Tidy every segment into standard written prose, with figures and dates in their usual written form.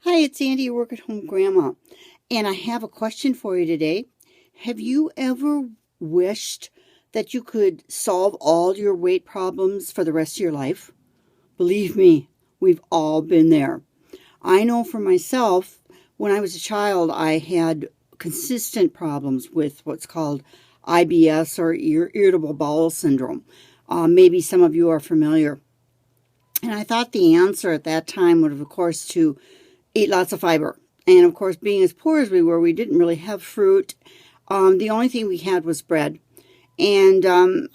Hi, it's Sandy, your work at home grandma, and I have a question for you today. Have you ever wished that you could solve all your weight problems for the rest of your life? Believe me, we've all been there. I know for myself, when I was a child, I had consistent problems with what's called IBS or irritable bowel syndrome. Maybe some of you are familiar. And I thought the answer at that time would, of course, to eat lots of fiber. And of course, being as poor as we were, we didn't really have fruit. The only thing we had was bread. And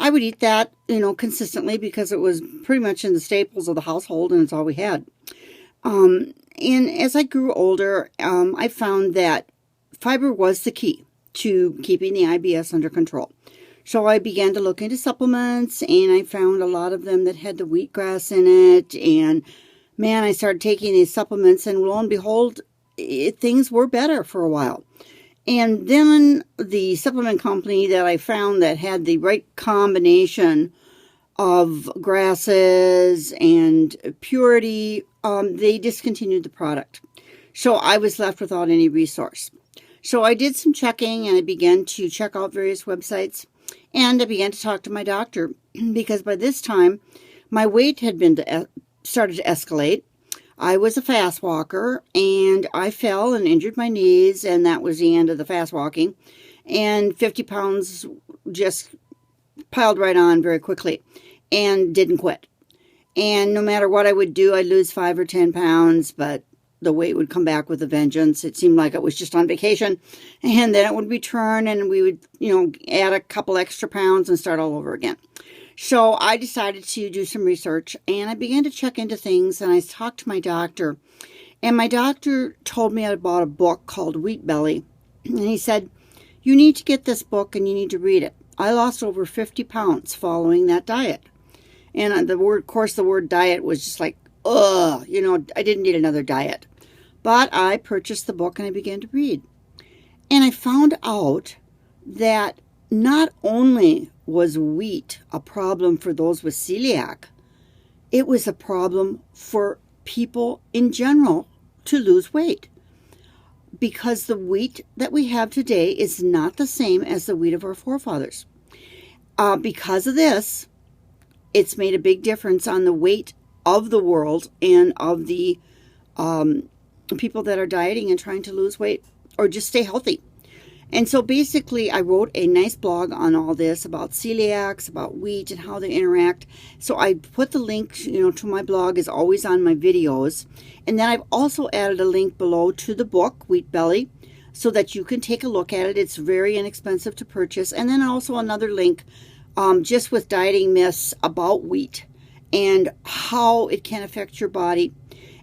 I would eat that, consistently because it was pretty much in the staples of the household and it's all we had. And as I grew older, I found that fiber was the key to keeping the IBS under control. So I began to look into supplements, and I found a lot of them that had the wheatgrass in it. And man, I started taking these supplements, and lo and behold, things were better for a while. And then the supplement company that I found that had the right combination of grasses and purity, they discontinued the product. So I was left without any resource. So I did some checking, and I began to check out various websites, and I began to talk to my doctor because by this time my weight had started to escalate. I was a fast walker, and I fell and injured my knees, and that was the end of the fast walking. And 50 pounds just piled right on very quickly and didn't quit. And no matter what I would do, I'd lose 5 or 10 pounds, but the weight would come back with a vengeance. It seemed like it was just on vacation, and then it would return, and we would, add a couple extra pounds and start all over again. So I decided to do some research, and I began to check into things, and I talked to my doctor, and my doctor told me about a book called Wheat Belly, and he said, you need to get this book and you need to read it. I lost over 50 pounds following that diet. And the word diet was just like, ugh, I didn't need another diet. But I purchased the book and I began to read. And I found out that not only was wheat a problem for those with celiac, it was a problem for people in general to lose weight. Because the wheat that we have today is not the same as the wheat of our forefathers. Because of this, it's made a big difference on the weight of the world and of the people that are dieting and trying to lose weight or just stay healthy. And so basically I wrote a nice blog on all this about celiacs, about wheat and how they interact. So I put the link, to my blog is always on my videos. And then I've also added a link below to the book, Wheat Belly, so that you can take a look at it. It's very inexpensive to purchase. And then also another link just with dieting myths about wheat and how it can affect your body.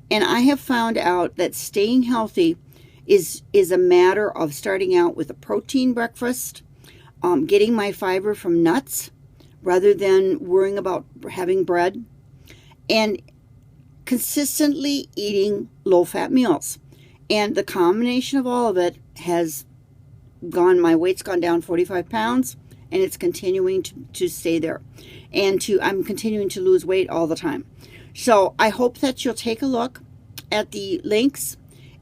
And I have found out that staying healthy is a matter of starting out with a protein breakfast, getting my fiber from nuts rather than worrying about having bread, and consistently eating low-fat meals. And the combination of all of it has my weight's gone down 45 pounds, and it's continuing to stay there. And I'm continuing to lose weight all the time. So I hope that you'll take a look at the links,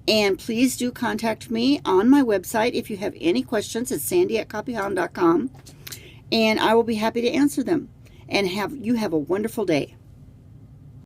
and please do contact me on my website if you have any questions. It's sandy@copyhound.com, and I will be happy to answer them. And you have a wonderful day.